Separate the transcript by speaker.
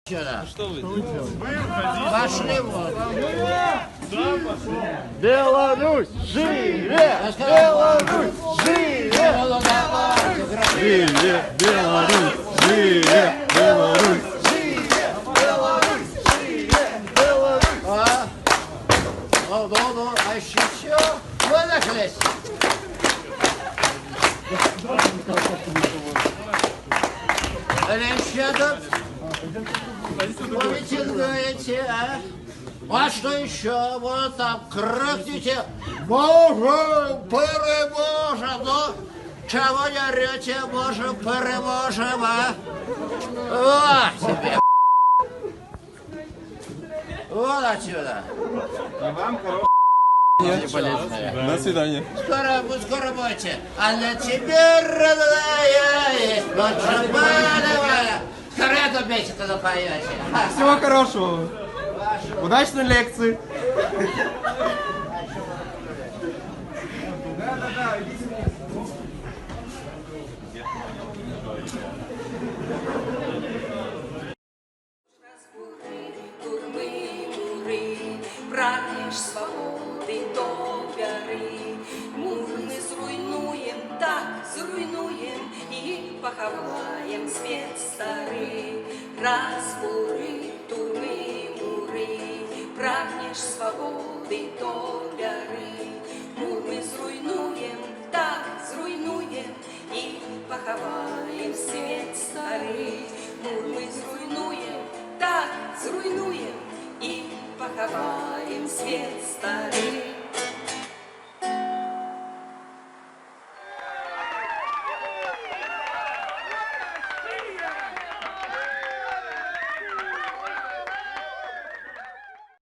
Speaker 1: Что вы?
Speaker 2: Пошли вот.
Speaker 3: Беларусь, живе! Беларусь, живе! Живе, Беларусь, живе! Беларусь, живе! Беларусь, живе! Беларусь!
Speaker 2: Ну, а еще что? Вынахлись. Или еще тут? Помитингаете, а? А что еще? Вот там крикните. Можем, переможем. Ну, чего не орете? Можем, переможем, а? Вот тебе. Вот отсюда.
Speaker 3: До свидания.
Speaker 2: Скоро будете. А для тебя, родная, есть подшибановая. Скоро эту песенку запоете.
Speaker 3: Всего хорошего. Удачной лекции.
Speaker 4: Прагнеш свободи до віри, мур не зруйнуєм, так зруйнуєм і поховаєм світ старий. Разбури турми мури, прагнеш свободи до віри, мур не зруйнуєм, так зруйнуєм і поховаєм світ старий. Мур ми зруйнуєм, так зруйнуєм і поховаем свет старый.